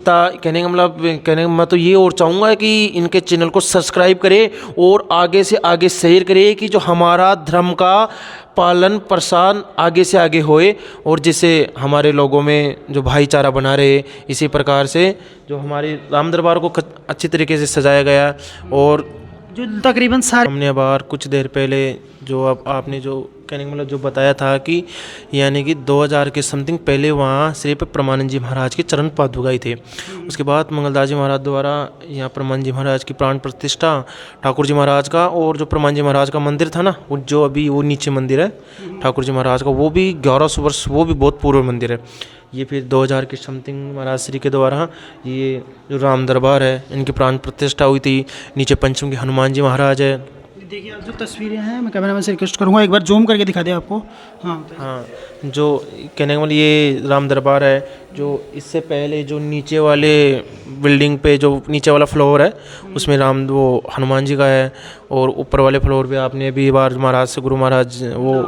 कहने का मैं तो ये और चाहूँगा कि इनके चैनल को सब्सक्राइब करें और आगे से आगे शेयर करें कि जो हमारा धर्म का पालन प्रसार आगे से आगे होए और जिससे हमारे लोगों में जो भाईचारा बना रहे। इसी प्रकार से जो हमारे राम दरबार को अच्छी तरीके से सजाया गया और जो तकरीबन सारे हमने बार कुछ देर पहले जो अब आपने जो कहने का मतलब जो बताया था कि यानी कि 2000 के समथिंग पहले वहाँ श्री परमानंद जी महाराज के चरण पादुकाएं थे। उसके बाद मंगलदास जी महाराज द्वारा यहाँ परमानंद जी महाराज की प्राण प्रतिष्ठा, ठाकुर जी महाराज का, और जो परमानंद जी महाराज का मंदिर था ना, वो जो अभी वो नीचे मंदिर है ठाकुर जी महाराज का, वो भी 1100 वर्ष, वो भी बहुत पूर्व मंदिर है। ये फिर 2000 के समथिंग महाराज श्री के द्वारा ये जो राम दरबार है इनकी प्राण प्रतिष्ठा हुई थी। नीचे पंचम के हनुमान जी महाराज है। देखिए आप जो तस्वीरें हैं, मैं कैमरा मैन से रिक्वेस्ट करूंगा एक बार जूम करके दिखा दे आपको। हाँ, जो कहने का मतलब ये राम दरबार है। जो इससे पहले जो नीचे वाले बिल्डिंग पे जो नीचे वाला फ्लोर है उसमें राम वो हनुमान जी का है, और ऊपर वाले फ्लोर पे आपने अभी बार महाराज से गुरु महाराज वो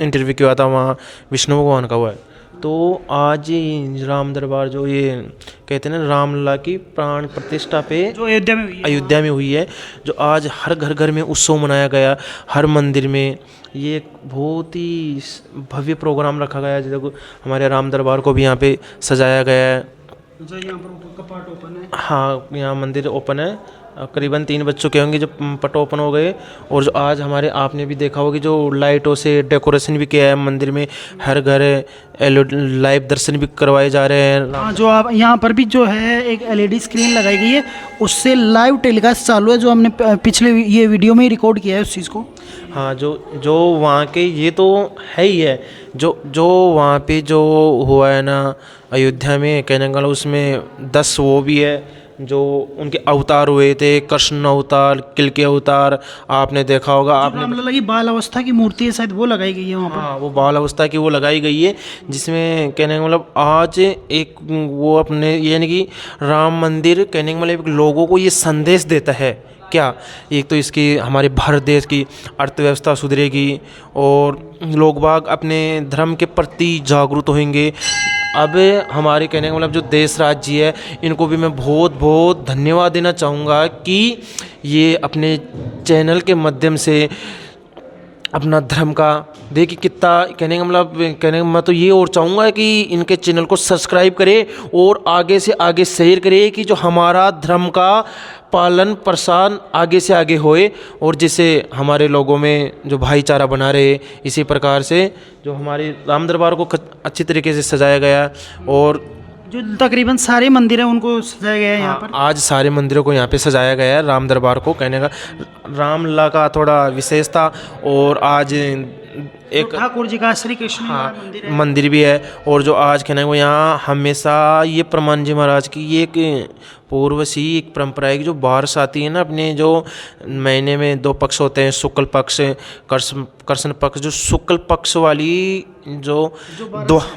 इंटरव्यू किया था, वहाँ विष्णु भगवान का हुआ है। तो आज राम दरबार जो ये कहते हैं ना रामलला की प्राण प्रतिष्ठा पे जो अयोध्या में हुई है, जो आज हर घर घर में उत्सव मनाया गया, हर मंदिर में ये एक बहुत ही भव्य प्रोग्राम रखा गया है। जैसे हमारे राम दरबार को भी यहाँ पे सजाया गया है। यहाँ पर कपाट ओपन है। हाँ, यहाँ मंदिर ओपन है। करीबन 3 बज चुके होंगे जब पट ओपन हो गए। और जो आज हमारे आपने भी देखा होगा कि जो लाइटों से डेकोरेशन भी किया है मंदिर में, हर घर लाइव दर्शन भी करवाए जा रहे हैं। हाँ, जो आप यहाँ पर भी जो है एक एलईडी स्क्रीन लगाई गई है, उससे लाइव टेलीकास्ट चालू है, जो हमने पिछले ये वीडियो में ही रिकॉर्ड किया है उस चीज़ को। हाँ, जो वहाँ के ये तो है ही है, जो वहाँ पे जो हुआ है ना अयोध्या में, कहने का उसमें 10 वो भी है जो उनके अवतार हुए थे, कृष्ण अवतार, किलके अवतार, आपने देखा होगा। आपने रामलला की बाल अवस्था की मूर्ति है शायद, वो लगाई गई है वहाँ पर। हाँ, वो बाल अवस्था की वो लगाई गई है, जिसमें कहने का मतलब आज एक वो अपने यानी कि राम मंदिर कहने का मतलब लोगों को ये संदेश देता है क्या, एक तो इसकी हमारे भारत देश की अर्थव्यवस्था सुधरेगी और लोग बाग अपने धर्म के प्रति जागरूक होंगे। अब हमारे कहने का मतलब जो देश राज्य है, इनको भी मैं बहुत बहुत धन्यवाद देना चाहूँगा कि ये अपने चैनल के माध्यम से अपना धर्म का देखिए कितना कहने का मैं तो ये और चाहूँगा कि इनके चैनल को सब्सक्राइब करें और आगे से आगे शेयर करें कि जो हमारा धर्म का पालन प्रसार आगे से आगे होए और जिससे हमारे लोगों में जो भाईचारा बना रहे। इसी प्रकार से जो हमारे राम दरबार को अच्छी तरीके से सजाया गया और जो तकरीबन सारे मंदिर हैं उनको सजाया गया है यहाँ पर। आज सारे मंदिरों को यहाँ पे सजाया गया है। राम दरबार को कहने का रामलला का थोड़ा विशेष था। और आज एक ठाकुर जी का श्री कृष्ण मंदिर भी है। और जो आज कहने को यहाँ हमेशा ये परमानंद जी महाराज की ये एक पूर्व सी एक परंपरा है कि जो बारिश आती है ना, अपने जो महीने में 2 पक्ष होते हैं, शुक्ल पक्ष, कृष्ण पक्ष, जो शुक्ल पक्ष वाली जो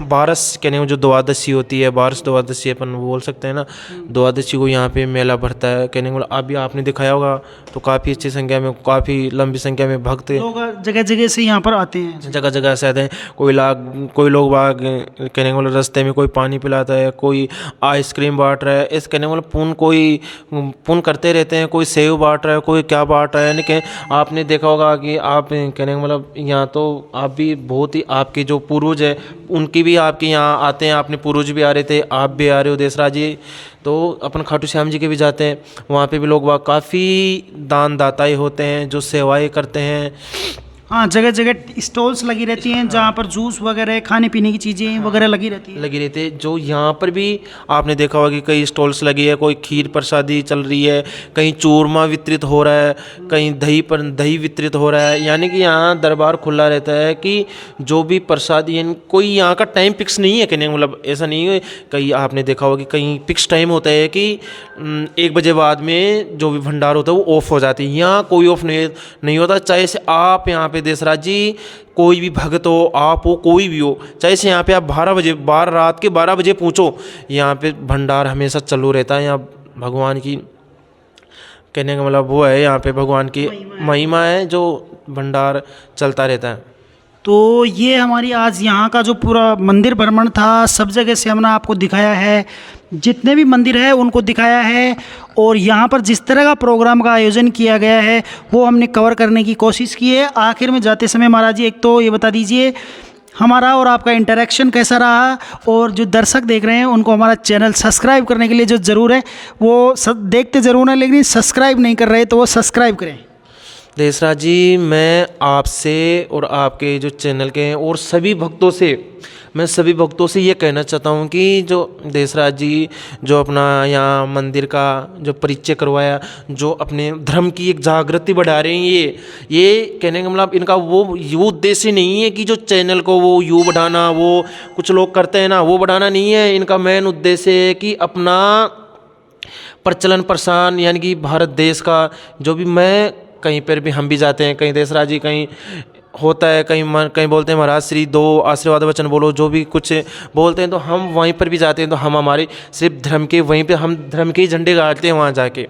बारिश कहने को जो द्वादशी होती है, बारिश द्वादशी अपन बोल सकते हैं ना, द्वादशी को यहाँ पे मेला भरता है। कहने को अभी आपने दिखाया होगा तो काफ़ी अच्छी संख्या में, काफ़ी लंबी संख्या में भक्त लोग जगह जगह से यहाँ पर आते हैं, जगह जगह से आते हैं। कोई लोग बाग कहने को रास्ते में कोई पानी पिलाता है, कोई आइसक्रीम बांट रहा है, इस कहने को कोई पुण्य करते रहते हैं, कोई सेव बांट रहा है, कोई क्या बांट रहा है। यानी आपने देखा होगा कि आप कहने का मतलब यहाँ तो आप भी बहुत ही आपके जो पूर्वज है उनकी भी आपके यहाँ आते हैं, अपने पूर्वज भी आ रहे थे, आप भी आ रहे हो देशराज जी। तो अपन खाटू श्याम जी के भी जाते हैं, वहाँ पे भी लोग वहाँ काफ़ी दान दाताएँ होते हैं जो सेवाएँ करते हैं। हाँ, जगह जगह स्टॉल्स लगी रहती हैं जहाँ पर जूस वगैरह खाने पीने की चीज़ें वगैरह लगी रहती है। जो यहाँ पर भी आपने देखा होगा कि कई स्टॉल्स लगी है, कोई खीर प्रसादी चल रही है, कहीं चूरमा वितरित हो रहा है, कहीं दही वितरित हो रहा है। यानी कि यहाँ दरबार खुला रहता है कि जो भी प्रसाद, यानी कोई यहाँ का टाइम फिक्स नहीं है। कहने मतलब ऐसा नहीं है, कहीं आपने देखा होगा कि कहीं फिक्स टाइम होता है कि 1 बजे बाद में जो भी भंडार होता है वो ऑफ हो जाती है। यहाँ कोई ऑफ नहीं होता, चाहे से आप यहाँ देशराज जी कोई भी भक्त हो, आप हो, कोई भी हो, चाहे से यहाँ पे आप 12 रात के 12 बजे पहुँचो, यहाँ पे भंडार हमेशा चालू रहता है। यहाँ भगवान की कहने का मतलब वो है, यहाँ पे भगवान की महिमा है जो भंडार चलता रहता है। तो ये हमारी आज यहाँ का जो पूरा मंदिर भ्रमण था, सब जगह से हमने आपको दिखाया है, जितने भी मंदिर है उनको दिखाया है, और यहाँ पर जिस तरह का प्रोग्राम का आयोजन किया गया है वो हमने कवर करने की कोशिश की है। आखिर में जाते समय महाराज जी एक तो ये बता दीजिए हमारा और आपका इंटरेक्शन कैसा रहा, और जो दर्शक देख रहे हैं उनको हमारा चैनल सब्सक्राइब करने के लिए जो ज़रूर है वो देखते ज़रूर हैं, लेकिन सब्सक्राइब नहीं कर रहे तो वो सब्सक्राइब करें। देसराज जी, मैं आपसे और आपके जो चैनल के हैं और सभी भक्तों से ये कहना चाहता हूँ कि जो देसराज जी जो अपना यहाँ मंदिर का जो परिचय करवाया, जो अपने धर्म की एक जागृति बढ़ा रहे हैं, ये कहने का मतलब इनका वो उद्देश्य नहीं है कि जो चैनल को वो यूँ बढ़ाना, वो कुछ लोग करते हैं ना वो बढ़ाना नहीं है। इनका मेन उद्देश्य है कि अपना प्रचलन प्रसार, यानी कि भारत देश का जो भी, मैं कहीं पर भी हम भी जाते हैं, कहीं देसराज जी कहीं होता है, कहीं बोलते हैं महाराज श्री 2 आशीर्वाद वचन बोलो, जो भी कुछ बोलते हैं तो हम वहीं पर भी जाते हैं, तो हम हमारे सिर्फ धर्म के वहीं पे हम धर्म के ही झंडे गाड़ते हैं। वहाँ जाके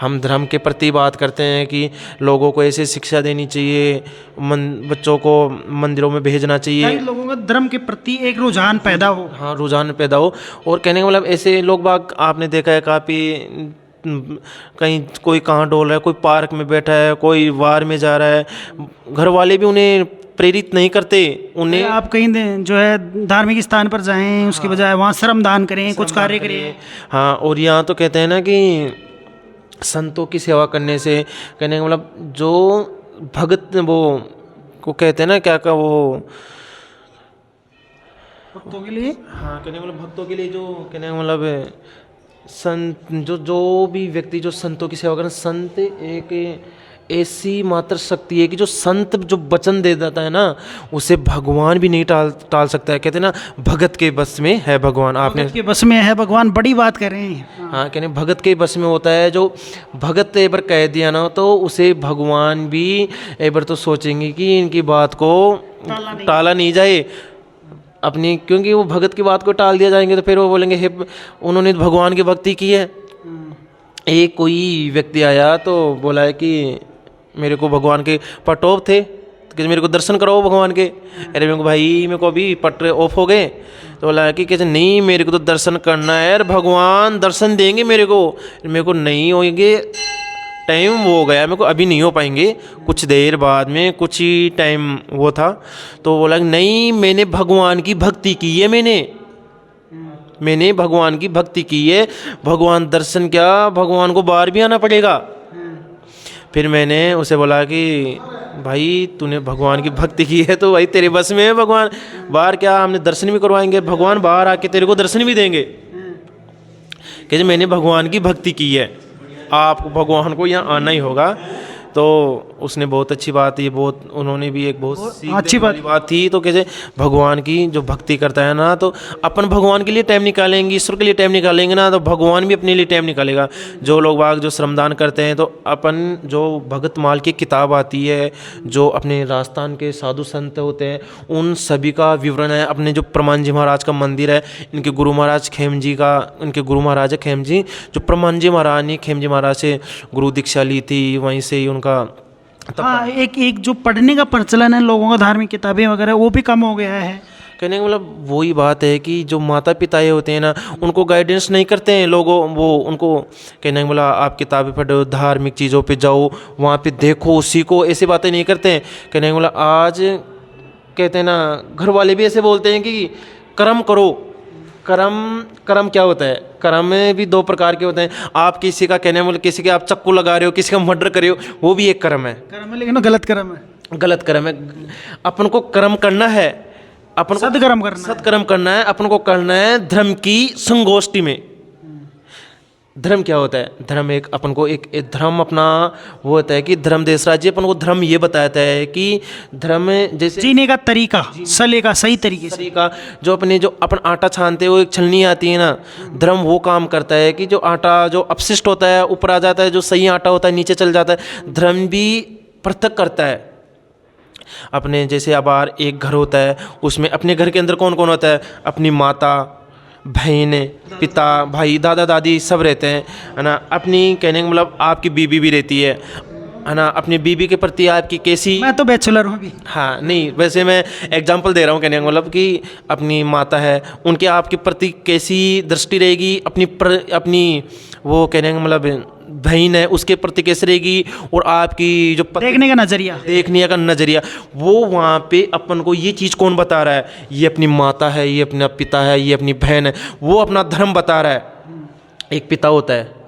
हम धर्म के प्रति बात करते हैं कि लोगों को ऐसे शिक्षा देनी चाहिए, बच्चों को मंदिरों में भेजना चाहिए, लोगों का धर्म के प्रति एक रुझान पैदा हो। हाँ, रुझान पैदा हो। और कहने का मतलब ऐसे लोग बाग आपने देखा है काफ़ी, कहीं कोई कहाँ डोल रहा है, कोई पार्क में बैठा है, कोई वार में जा रहा है, घर वाले भी उन्हें प्रेरित नहीं करते। उन्हें आप कहीं जो है धार्मिक स्थान पर जाएं, उसके बजाय वहाँ श्रम दान करें, कुछ कार्य करें। हाँ, और यहाँ तो कहते हैं ना कि संतों की सेवा करने से, कहने का मतलब जो भगत वो को कहते हैं ना क्या का वो भक्तों के लिए, हाँ कहने का मतलब भक्तों के लिए, जो कहने का मतलब संत जो भी व्यक्ति जो संतों की सेवा करें, संत एक ऐसी मात्र शक्ति है कि जो संत जो वचन दे देता है ना उसे भगवान भी नहीं टाल सकता है। कहते हैं ना भगत के बस में है भगवान। आपने भगत के बस में है भगवान, बड़ी बात कर रहे हैं। हाँ, कहने भगत के बस में होता है, जो भगत एक बार कह दिया ना तो उसे भगवान भी एक बार तो सोचेंगे कि इनकी बात को टाला नहीं जाए अपनी, क्योंकि वो भगत की बात को टाल दिया जाएंगे तो फिर वो बोलेंगे हे उन्होंने भगवान की भक्ति की है। एक कोई व्यक्ति आया तो बोला है कि मेरे को भगवान के पट ऑफ थे, कि मेरे को दर्शन कराओ भगवान के। अरे मेरे को भाई मेरे को अभी पट ऑफ हो गए, तो बोला है कि कहते नहीं मेरे को तो दर्शन करना है यार, भगवान दर्शन देंगे मेरे को नहीं होंगे, टाइम वो गया, मेरे को अभी नहीं हो पाएंगे, कुछ देर बाद में, कुछ ही टाइम वो था। तो बोला नहीं मैंने भगवान की भक्ति की है, मैंने भगवान की भक्ति की है, भगवान दर्शन क्या, भगवान को बाहर भी आना पड़ेगा। फिर मैंने उसे बोला कि भाई तूने भगवान की भक्ति की है तो भाई तेरे बस में है भगवान, बाहर क्या हमने दर्शन भी करवाएंगे, भगवान बाहर आके तेरे को दर्शन भी देंगे। कहते मैंने भगवान की भक्ति की है, आपको भगवान को यहाँ आना ही होगा। तो उसने बहुत अच्छी बात, ये बहुत उन्होंने भी एक बहुत अच्छी बात थी। तो कैसे भगवान की जो भक्ति करता है ना, तो अपन भगवान के लिए टाइम निकालेंगे, ईश्वर के लिए टाइम निकालेंगे ना, तो भगवान भी अपने लिए टाइम निकालेगा। जो लोग बाग जो श्रमदान करते हैं, तो अपन जो भगत माल की किताब आती है, जो अपने राजस्थान के साधु संत होते हैं, उन सभी का विवरण है। अपने जो परमान जी महाराज का मंदिर है, इनके गुरु महाराज खेम जी का, इनके गुरु महाराज है खेम जी, जो परमान जी महाराज ने खेम जी महाराज से गुरु दीक्षा ली थी, वहीं से ही उनका हाँ, एक जो पढ़ने का प्रचलन है लोगों का, धार्मिक किताबें वगैरह, वो भी कम हो गया है। कहने का मतलब वही बात है कि जो माता पिता ये होते हैं ना, उनको गाइडेंस नहीं करते हैं लोगों, वो उनको कहने का मतलब आप किताबें पढ़ो, धार्मिक चीज़ों पे जाओ, वहाँ पे देखो सीखो, ऐसी बातें नहीं करते हैं। कहने का मतलब आज कहते हैं ना, घर वाले भी ऐसे बोलते हैं कि कर्म करो। कर्म क्या होता है? कर्म में भी 2 प्रकार के होते हैं। आप किसी का कहने मतलब किसी के आप चक्कू लगा रहे हो, किसी का मर्डर कर रहे हो, वो भी एक कर्म है, लेकिन गलत कर्म है। अपन को कर्म करना है, अपन को सत्कर्म करना है, अपन को करना है धर्म की संगोष्ठी में। धर्म क्या होता है? धर्म एक अपन को एक धर्म अपना वो होता है कि धर्म देशराज जी अपन को धर्म ये बताता है कि धर्म जैसे जीने का तरीका, चलेगा सही तरीके से, जो अपने जो अपन आटा छानते हैं, वो एक छलनी आती है ना, धर्म वो काम करता है कि जो आटा जो अपशिष्ट होता है ऊपर आ जाता है, जो सही आटा होता है नीचे चल जाता है। धर्म भी पृथक करता है। अपने जैसे आबार एक घर होता है, उसमें अपने घर के अंदर कौन कौन होता है? अपनी माता, बहन, पिता, भाई, दादा दादी सब रहते हैं, है ना। अपनी कहने का मतलब आपकी बीवी भी रहती है, है ना, अपनी बीबी के प्रति आपकी कैसी, मैं तो बैचलर हूँ अभी। हाँ नहीं, वैसे मैं एग्जांपल दे रहा हूँ, कहने का मतलब कि अपनी माता है उनके आपके प्रति कैसी दृष्टि रहेगी, अपनी वो कहने का मतलब बहन है उसके प्रति कैसे रहेगी, और आपकी जो देखने का नज़रिया, देखने का नज़रिया, वो वहाँ पे अपन को ये चीज़ कौन बता रहा है, ये अपनी माता है, ये अपना पिता है, ये अपनी बहन है, वो अपना धर्म बता रहा है। एक पिता होता है,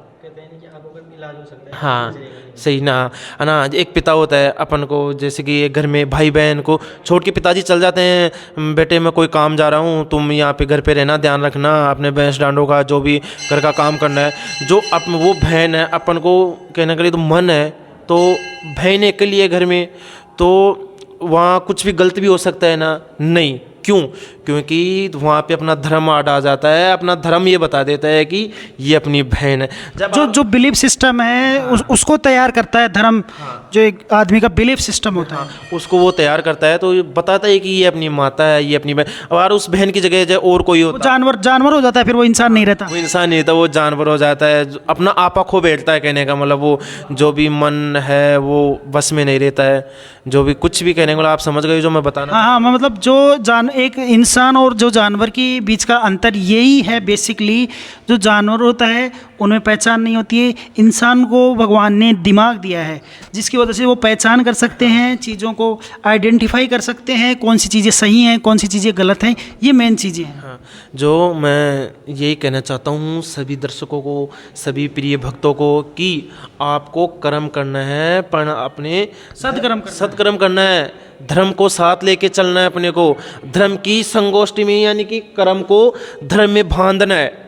हाँ सही ना, है ना, एक पिता होता है अपन को, जैसे कि एक घर में भाई बहन को छोड़ के पिताजी चल जाते हैं, बेटे मैं कोई काम जा रहा हूँ, तुम यहाँ पे घर पे रहना, ध्यान रखना, अपने भैंस डांडों का जो भी घर का काम करना है। जो वो बहन है अपन को कहने के लिए तो मन है, तो बहन एक के लिए घर में, तो वहाँ कुछ भी गलत भी हो सकता है ना, नहीं क्यों, क्योंकि वहाँ पे अपना धर्म आ जाता है, अपना धर्म ये बता देता है कि ये अपनी बहन है। जब जो बिलीफ सिस्टम है उसको तैयार करता है धर्म, जो एक आदमी का बिलीफ सिस्टम होता है उसको वो तैयार करता है, तो बताता है कि ये अपनी माता है, ये अपनी बहन। और उस बहन की जगह जो और कोई होता, जानवर हो जाता है, फिर वो इंसान नहीं रहता, वो इंसान नहीं रहता, वो जानवर हो जाता है, अपना आपा खो बैठता है। कहने का मतलब वो जो भी मन है वो बस में नहीं रहता है, जो भी कुछ भी कहने का मतलब आप समझ गए जो मैं बताना। हाँ, मतलब जो एक इंसान और जो जानवर के बीच का अंतर यही है बेसिकली। जो जानवर होता है उनमें पहचान नहीं होती है, इंसान को भगवान ने दिमाग दिया है जिसकी वजह से वो पहचान कर सकते हैं, चीज़ों को आइडेंटिफाई कर सकते हैं, कौन सी चीज़ें सही हैं, कौन सी चीज़ें गलत हैं, ये मेन चीज़ें हैं। हाँ, जो मैं यही कहना चाहता हूँ सभी दर्शकों को, सभी प्रिय भक्तों को, कि आपको कर्म करना है, पर अपने सत्कर्म करना है, धर्म को साथ लेके चलना है अपने को, धर्म की संगोष्ठी में, यानी कि कर्म को धर्म में बांधना है।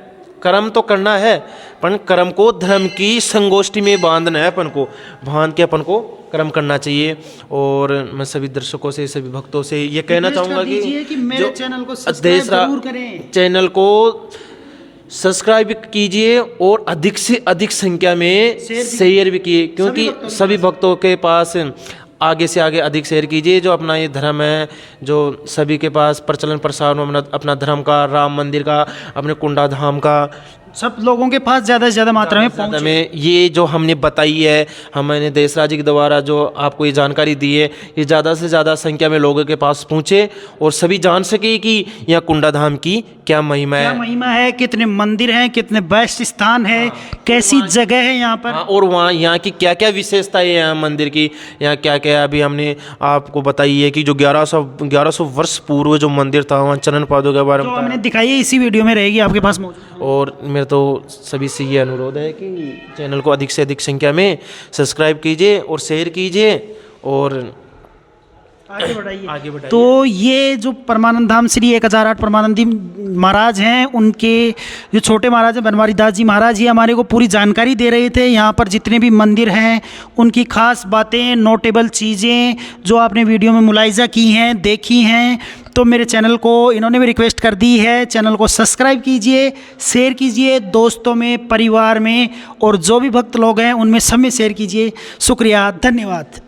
कर्म तो करना है पर कर्म को धर्म की संगोष्ठी में बांधना है, अपन को बांध के अपन को कर्म करना चाहिए। और मैं सभी दर्शकों से, सभी भक्तों से ये कहना चाहूँगा कि मेरे चैनल को सब्सक्राइब जरूर करें, चैनल को सब्सक्राइब कीजिए और अधिक से अधिक संख्या में शेयर भी कीजिए, क्योंकि सभी भक्तों के पास आगे से आगे अधिक शेयर कीजिए। जो अपना ये धर्म है, जो सभी के पास प्रचलन प्रसार हो अपना धर्म का, राम मंदिर का, अपने कुंडा धाम का, सब लोगों के पास ज़्यादा से ज़्यादा मात्रा में पहुँचे। ये जो हमने बताई है, हमने देशराज जी के द्वारा जो आपको ये जानकारी दी है, ये ज़्यादा से ज़्यादा संख्या में लोगों के पास पहुँचे और सभी जान सके कि यहाँ कुंडा धाम की क्या महिमा है, कितने मंदिर हैं, कितने बेस्ट स्थान है, कैसी जगह है यहाँ पर, और वहाँ यहाँ की क्या क्या विशेषताएं हैं यहाँ मंदिर की, यहाँ क्या क्या अभी हमने आपको बताई है कि जो 1100 वर्ष पूर्व जो मंदिर था, वहाँ चरण पादों के बारे में हमने दिखाई है, इसी वीडियो में रहेगी आपके पास मौजूद। और मेरे तो सभी से ये अनुरोध है कि चैनल को अधिक से अधिक संख्या में सब्सक्राइब कीजिए और शेयर कीजिए और आगे बढ़ाइए। तो ये जो परमानंद धाम श्री 1008 परमानंद जी महाराज हैं, उनके जो छोटे महाराज हैं बनवारी दास जी महाराज, ये हमारे को पूरी जानकारी दे रहे थे। यहाँ पर जितने भी मंदिर हैं उनकी खास बातें, नोटेबल चीज़ें जो आपने वीडियो में मुलाहिजा की हैं, देखी हैं, तो मेरे चैनल को इन्होंने भी रिक्वेस्ट कर दी है, चैनल को सब्सक्राइब कीजिए, शेयर कीजिए दोस्तों में, परिवार में, और जो भी भक्त लोग हैं उनमें सब में शेयर कीजिए। शुक्रिया, धन्यवाद।